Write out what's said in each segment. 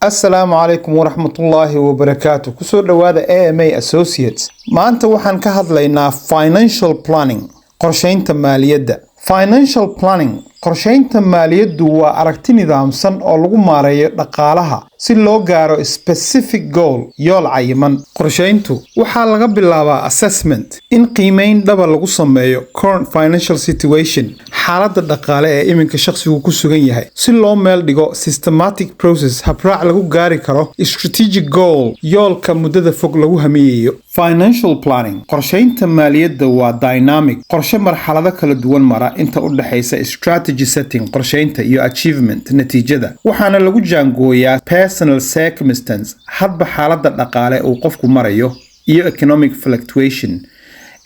السلام عليكم ورحمة الله وبركاته. كسور دوادا AMA Associates. ما أنت وحن كهضلينا Financial Planning قرشين مالية. Financial Planning قرشين مالية waa aragti nidaamsan oo lagu maareeyo dhaqaalaha si loo gaaro specific goal yool cayiman. Qorsheyntu waxaa laga bilaabaa assessment in qiimeyn dhaba lagu sameeyo current financial situation xaaladda dhaqaale ee iminka shakhsigu ku sugan yahay si loo meel dhigo systematic process habraac lagu gaari karo strategic goal yoolka muddada fog lagu hamiyeeyo. Financial planning qorsheynta maaliyadda waa dynamic qorshe marxalado kala duwan mara inta u dhaxaysa strategy setting qorsheynta iyo achievement natiijada waxaana lagu jaangooyaa personal circumstance hadba xaaladda dhaqaale uu qofku marayo iyo economic fluctuation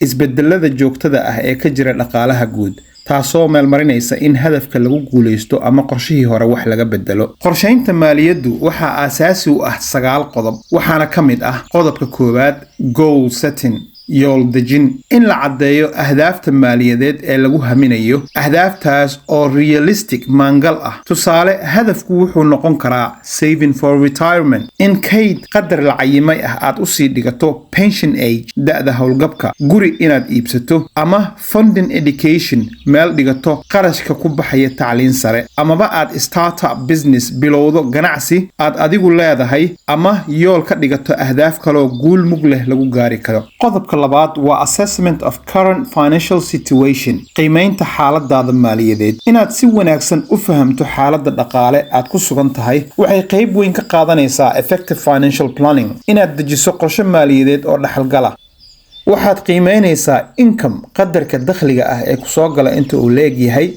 isbedelada joogtada ah ee ka jira dhaqaalaha guud taasoo meel marinaysa in hadafka lagu guuleysto ama qorshihii hore wax laga bedelo. Qorsheynta maaliyaddu waxaa aasaasi u ah 9 qodob waxaana ka mid ah qodobka koowaad goal setting yool dejin in la caddeeyo ahdaafta maaliyadeed ee lagu haminayo ahdaaftaas oo realistic maangal ah. Tusaale hadafku wuxuu noqon karaa saving for retirement in kayd qadar la cayimay ah aad u sii dhigato pension age da'da howlgabka guri inaad iibsato ama funding education meel dhigato qarashka ku baxaya tacliin sare amaba aad startup business bilowdo ganacsi aad adigu leedahay ama yool ka dhigato ahdaaf kaloo guul mug leh lagu gaari karo. qodobka labaad waa assessment of current financial situation qiimeynta xaaladaada maaliyadeed inaad si wanaagsan u fahamto xaaladda dhaqaale aad ku sugan tahay waxay qayb weyn ka qaadanaysaa effective financial planning inaad dejiso qorshe maaliyadeed oo dhaxalgala. waxaad qiimeynaysaa income qadarka dakhliga ah ee ku soo gala inta uu leegyahay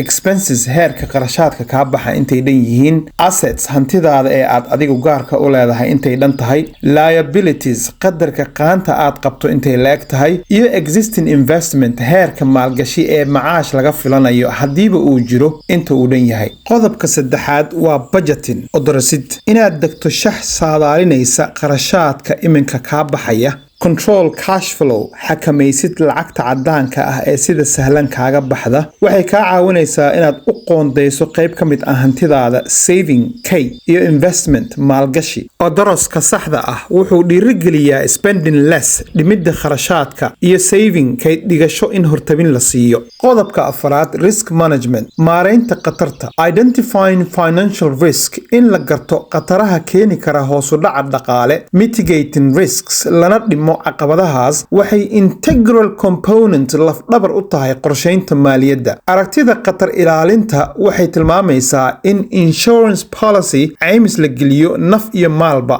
expenses heerka qarashaadka kaa baxa intay dhan yihiin assets hantidaada ee aad adigu gaarka u leedahay intay dhan tahay liabilities qadarka qaanta aad qabto intay leeg tahay iyo existing investment heerka maalgashi ee macaash laga filanayo haddiiba uu jiro inta uu dhan yahay. qodobka saddexaad waa budgeting odorasid inaad degto shax saadaalinaysa qarashaadka iminka kaa baxaya control cash flow xakamaysid lacagta cadaanka ah ee sida sahlan kaaga baxda waxay kaa caawinaysaa inaad u qoondeyso qayb ka mid ah hantidaada saving kay iyo investment maalgashi. odoroska saxda ah wuxuu dhiirigeliyaa spending less dhimidda kharashaadka iyo saving kay dhigasho in hortabin la siiyo. qodobka afraad risk management maareynta khatarta identifying financial risk in la garto khataraha keeni kara hoos u dhaca dhaqaale mitigating risks lana dhimo caqabadahaas waxay integral component lafdhabar u tahay qorsheynta maaliyadda. aragtida khatar ilaalinta waxay tilmaamaysaa in insurance policy caymis la geliyo naf iyo maalba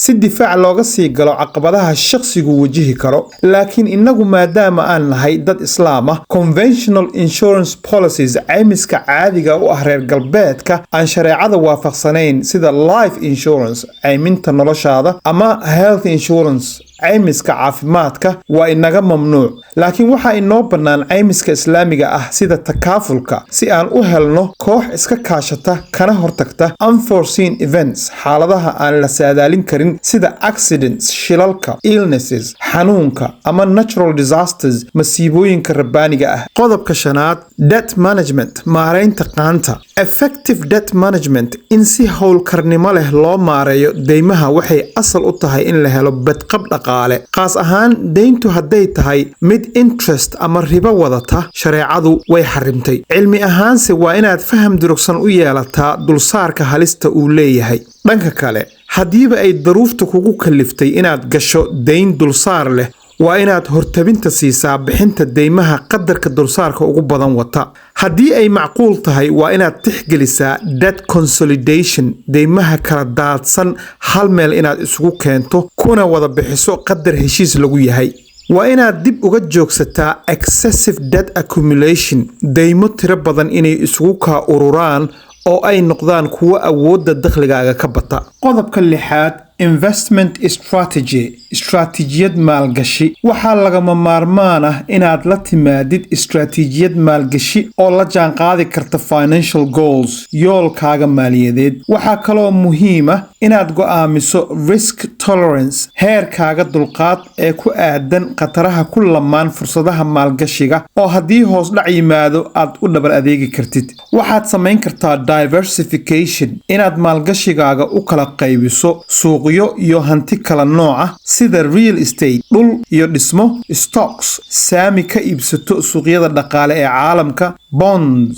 si difaac looga sii galo caqabadaha shakhsigu wajihi karo. laakiin inagu maadaama aan nahay dad islaam ah conventional insurance policies caymiska caadiga u ah reer galbeedka aan shareecada waafaqsanayn sida life insurance cayminta noloshaada ama health insurance caymiska caafimaadka waa inaga mamnuuc laakiin waxaa inoo bannaan caymiska islaamiga ah sida takaafulka si aan u helno koox iska kaashata kana hortagta unforeseen events xaaladaha aan la saadaalin karin sida accidents shilalka illnesses xanuunka ama natural disasters masiibooyinka rabbaaniga ah. qodobka shanaad debt management maareynta qaanta effective debt management in si howlkarnimo leh loo maareeyo deymaha waxay asal u tahay in la helo badqab dhaqaale qaas ahaan deyntu hadday tahay mid interest ama ribo wadata shareecadu way xarimtay. cilmi ahaanse waa inaad faham durugsan u yeelataa dulsaarka halista uu leeyahay. dhanka kale haddiiba ay daruufta kugu kaliftay inaad gasho deyn dulsaar leh waa inaad hortabinta siisaa bixinta deymaha qadarka dulsaarka ugu badan wata. haddii ay macquul tahay waa inaad tixgelisaa debt consolidation deymaha kala daadsan hal meel inaad isugu keento kuna wada bixiso qadar heshiis lagu yahay. waa inaad dib uga joogsataa excessive debt accumulation deymo tiro badan inay isugu kaa ururaan oo ay noqdaan kuwo awoodda dakhligaaga ka bata. qodobka lixaad investment strategy istaraatiijiyad maalgashi waxaa lagama maarmaan ah inaad la timaadid istaraatiijiyad maalgashi oo la jaanqaadi karta financial goals yoolkaaga maaliyadeed waxaa kaloo muhiim ah inaad go'aamiso risk tolerance heerkaaga dulqaad ee ku aadan khataraha ku lamaan fursadaha maalgashiga oo haddii hoos dhac yimaado aad u dhabar adeegi kartid waxaad samayn kartaa diversification inaad maalgashigaaga u kala qaybiso suuqyo iyo hanti kala nooc ah sida real estate dhul iyo dhismo stocks saami ka iibsato suuqyada dhaqaale ee caalamka bonds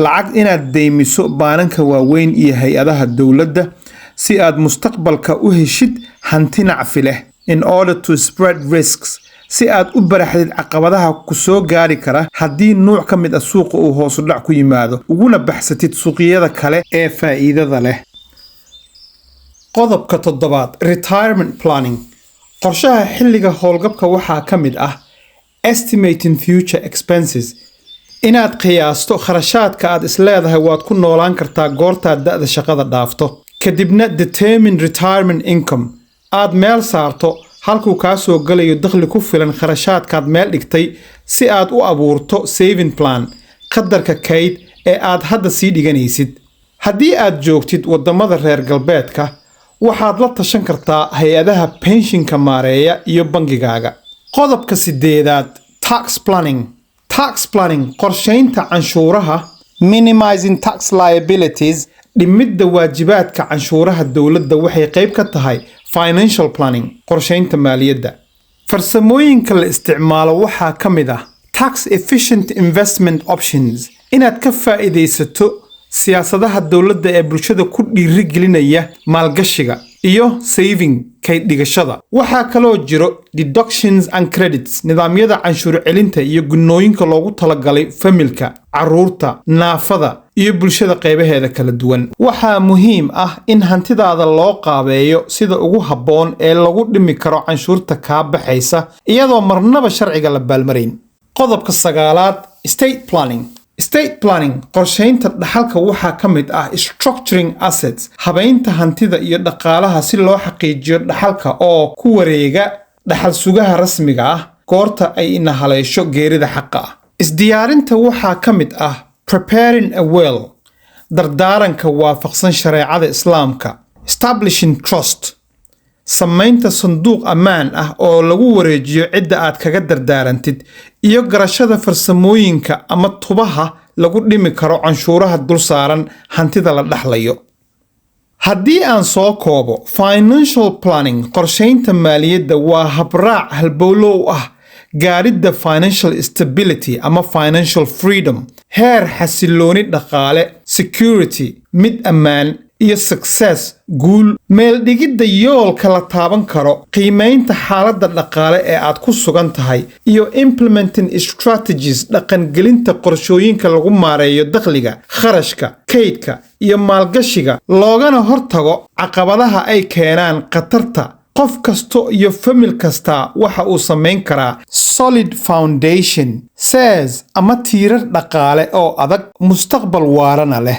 lacag inaad deymiso baananka waaweyn iyo hay-adaha dowladda si aad mustaqbalka u heshid hanti nacfi leh in order to spread risks si aad u baraxdid caqabadaha ku soo gaari kara haddii nuuc ka mid ah suuqa uu hoos u dhac ku yimaado uguna baxsatid suuqyada kale ee faa'iidada leh qodobka 7 retirement planning qorshaha xilliga howlgabka waxaa ka mid ah estimating future expenses inaad qiyaasto kharashaadka aad isleedahay waad ku noolaan kartaa goortaad da'da shaqada dhaafto kadibna determine retirement income aad meel saarto halkuu kaa soo galayo dakhli ku filan kharashaadkaad meel dhigtay si aad u abuurto saving plan qadarka kayd ee aad hadda sii dhiganaysid haddii aad joogtid waddamada reer galbeedka waxaad la tashan kartaa hay-adaha penshinka maareeya iyo bangigaaga qodobka 8 tax planning qorshaynta canshuuraha minimizing tax liabilities dhimidda waajibaadka canshuuraha dowladda waxay qayb ka tahay financial planning qorshaynta maaliyadda farsamooyinka la isticmaalo waxaa ka mid ah tax efficient investment options inaad ka faa'iidaysato siyaasadaha dowladda ee bulshada ku dhiirigelinaya maalgashiga iyo saving kayd dhigashada waxaa kaloo jiro deductions and credits nidaamyada canshuur celinta iyo gunnooyinka loogu talagalay familka carruurta naafada iyo bulshada qaybaheeda kala duwan waxaa muhiim ah in hantidaada loo qaabeeyo sida ugu habboon ee lagu dhimi karo canshuurta kaa baxaysa iyadoo marnaba sharciga la baalmarayn qodobka 9 Estate planning qorshaynta dhaxalka waxaa ka mid ah structuring assets habaynta hantida iyo dhaqaalaha si loo xaqiijiyo dhaxalka oo ku wareega dhaxal sugaha rasmiga ah goorta ay ina haleesho geerida xaqa ah isdiyaarinta waxaa ka mid ah preparing a will dardaaranka waafaqsan shareecada islaamka establishing trust samaynta sanduuq ammaan ah oo lagu wareejiyo cidda aad kaga dardaarantid iyo garashada farsamooyinka ama tubaha lagu dhimi karo canshuuraha dul saaran hantida la dhaxlayo haddii aan soo koobo financial planning qorshaynta maaliyadda waa habraac halbowlow ah gaaridda financial stability ama financial freedom heer xasilooni dhaqaale security mid ammaan iyo success guul meeldhigidda yoolka la taaban karo qiimaynta xaaladda dhaqaale ee aad ku sugan tahay iyo implementing strategies dhaqangelinta qorshooyinka lagu maareeyo dakhliga kharashka kaydka iyo maalgashiga loogana hortago caqabadaha ay keenaan khatarta qof kasta iyo famil kasta waxa uu samayn karaa solid foundation says ama tiirar dhaqaale oo adag mustaqbal waarana leh